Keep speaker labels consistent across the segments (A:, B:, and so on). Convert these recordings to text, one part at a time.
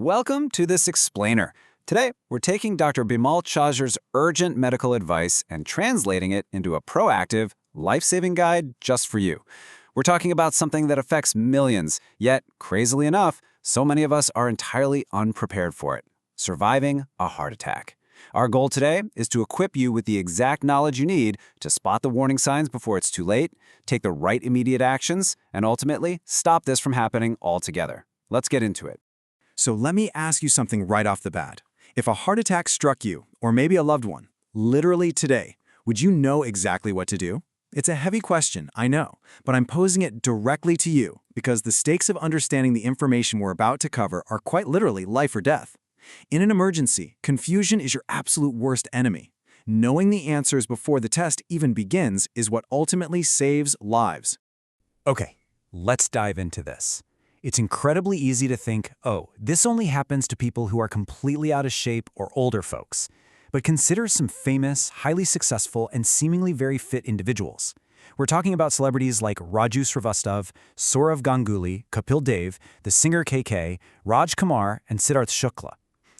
A: Welcome to this explainer. Today, we're taking Dr. Bimal Chazer's urgent medical advice and translating it into a proactive, life-saving guide just for you. We're talking about something that affects millions, yet, crazily enough, so many of us are entirely unprepared for it: surviving a heart attack. Our goal today is to equip you with the exact knowledge you need to spot the warning signs before it's too late, take the right immediate actions, and ultimately stop this from happening altogether. Let's get into it.
B: So let me ask you something right off the bat. If a heart attack struck you, or maybe a loved one, literally today, would you know exactly what to do? It's a heavy question, I know, but I'm posing it directly to you because the stakes of understanding the information we're about to cover are quite literally life or death. In an emergency, confusion is your absolute worst enemy. Knowing the answers before the test even begins is what ultimately saves lives.
C: Okay, let's dive into this. It's incredibly easy to think, oh, this only happens to people who are completely out of shape or older folks. But consider some famous, highly successful, and seemingly very fit individuals. We're talking about celebrities like Raju Srivastava, Sourav Ganguly, Kapil Dev, the singer KK, Raj Kumar, and Siddharth Shukla.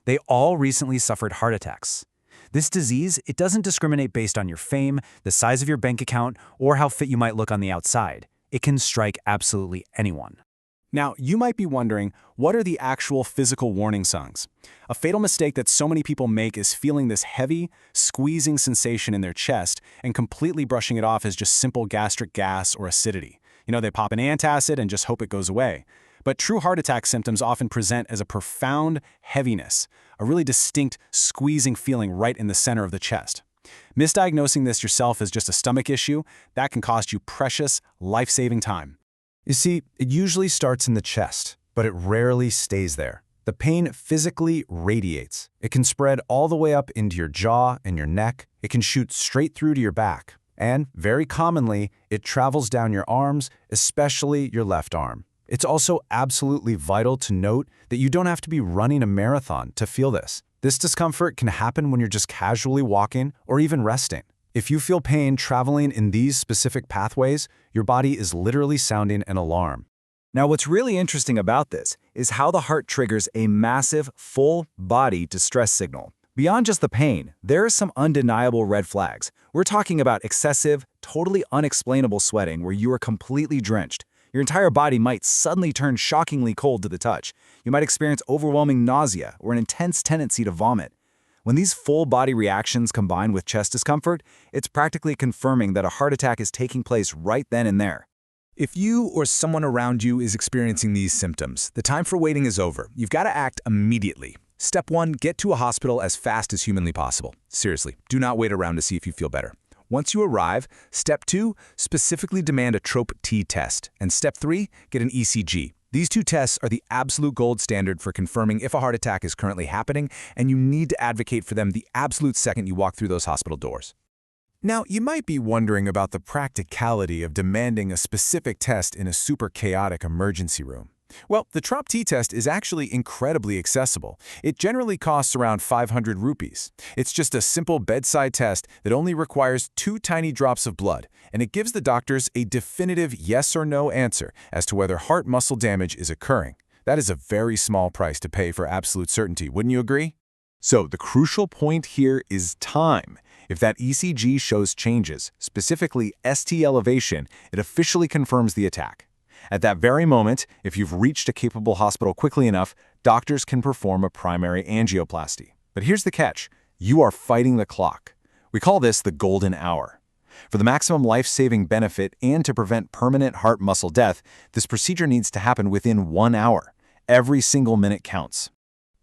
C: They all recently suffered heart attacks. This disease, it doesn't discriminate based on your fame, the size of your bank account, or how fit you might look on the outside. It can strike absolutely anyone.
D: Now, you might be wondering, what are the actual physical warning signs? A fatal mistake that so many people make is feeling this heavy, squeezing sensation in their chest and completely brushing it off as just simple gastric gas or acidity. They pop an antacid and just hope it goes away. But true heart attack symptoms often present as a profound heaviness, a really distinct squeezing feeling right in the center of the chest. Misdiagnosing this yourself as just a stomach issue, that can cost you precious, life-saving time.
E: You see, it usually starts in the chest, but it rarely stays there. The pain physically radiates. It can spread all the way up into your jaw and your neck. It can shoot straight through to your back. And, very commonly, it travels down your arms, especially your left arm. It's also absolutely vital to note that you don't have to be running a marathon to feel this. This discomfort can happen when you're just casually walking or even resting. If you feel pain traveling in these specific pathways, your body is literally sounding an alarm.
B: Now, what's really interesting about this is how the heart triggers a massive, full-body distress signal. Beyond just the pain, there are some undeniable red flags. We're talking about excessive, totally unexplainable sweating where you are completely drenched. Your entire body might suddenly turn shockingly cold to the touch. You might experience overwhelming nausea or an intense tendency to vomit. When these full-body reactions combine with chest discomfort, it's practically confirming that a heart attack is taking place right then and there.
F: If you or someone around you is experiencing these symptoms, the time for waiting is over. You've got to act immediately. Step 1, get to a hospital as fast as humanly possible. Seriously, do not wait around to see if you feel better. Once you arrive, Step 2, specifically demand a TROP-T test. And Step 3, get an ECG. These two tests are the absolute gold standard for confirming if a heart attack is currently happening, and you need to advocate for them the absolute second you walk through those hospital doors.
E: Now, you might be wondering about the practicality of demanding a specific test in a super chaotic emergency room. Well, the TROP-T test is actually incredibly accessible. It generally costs around 500 rupees. It's just a simple bedside test that only requires 2 tiny drops of blood, and it gives the doctors a definitive yes or no answer as to whether heart muscle damage is occurring. That is a very small price to pay for absolute certainty, wouldn't you agree? So, the crucial point here is time. If that ECG shows changes, specifically ST elevation, it officially confirms the attack. At that very moment, if you've reached a capable hospital quickly enough, doctors can perform a primary angioplasty. But here's the catch: you are fighting the clock. We call this the golden hour. For the maximum life-saving benefit and to prevent permanent heart muscle death, this procedure needs to happen within 1 hour. Every single minute counts.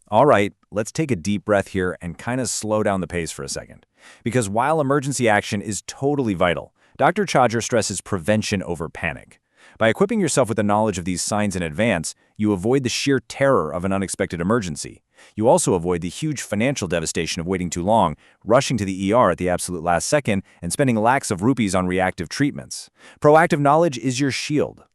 C: All right, let's take a deep breath here and kind of slow down the pace for a second. Because while emergency action is totally vital, Dr. Chajer stresses prevention over panic. By equipping yourself with the knowledge of these signs in advance, you avoid the sheer terror of an unexpected emergency. You also avoid the huge financial devastation of waiting too long, rushing to the ER at the absolute last second, and spending lakhs of rupees on reactive treatments. Proactive knowledge is your shield.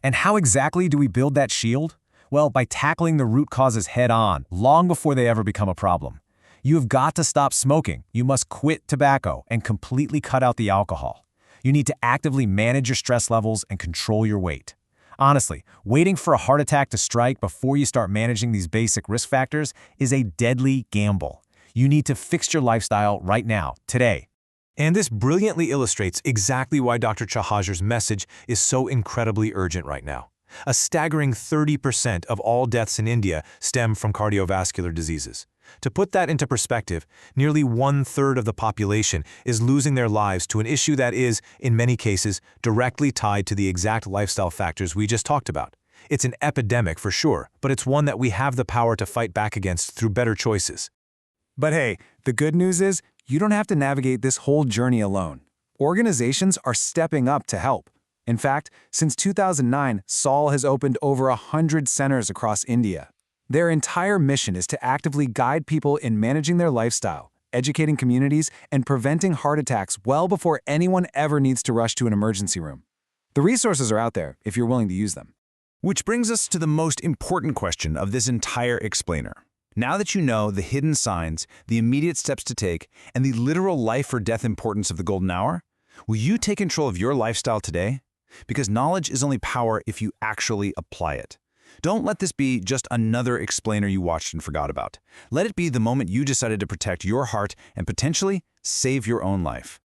G: And how exactly do we build that shield? Well, by tackling the root causes head-on, long before they ever become a problem. You have got to stop smoking. You must quit tobacco and completely cut out the alcohol. You need to actively manage your stress levels and control your weight. Honestly, waiting for a heart attack to strike before you start managing these basic risk factors is a deadly gamble. You need to fix your lifestyle right now, today.
H: And this brilliantly illustrates exactly why Dr. Chahazer's message is so incredibly urgent right now. A staggering 30% of all deaths in India stem from cardiovascular diseases. To put that into perspective, nearly 1/3 of the population is losing their lives to an issue that is, in many cases, directly tied to the exact lifestyle factors we just talked about. It's an epidemic for sure, but it's one that we have the power to fight back against through better choices.
D: But hey, the good news is you don't have to navigate this whole journey alone. Organizations are stepping up to help. In fact, since 2009, Saul has opened over 100 centers across India. Their entire mission is to actively guide people in managing their lifestyle, educating communities, and preventing heart attacks well before anyone ever needs to rush to an emergency room. The resources are out there if you're willing to use them.
B: Which brings us to the most important question of this entire explainer. Now that you know the hidden signs, the immediate steps to take, and the literal life or death importance of the golden hour, will you take control of your lifestyle today? Because knowledge is only power if you actually apply it. Don't let this be just another explainer you watched and forgot about. Let it be the moment you decided to protect your heart and potentially save your own life.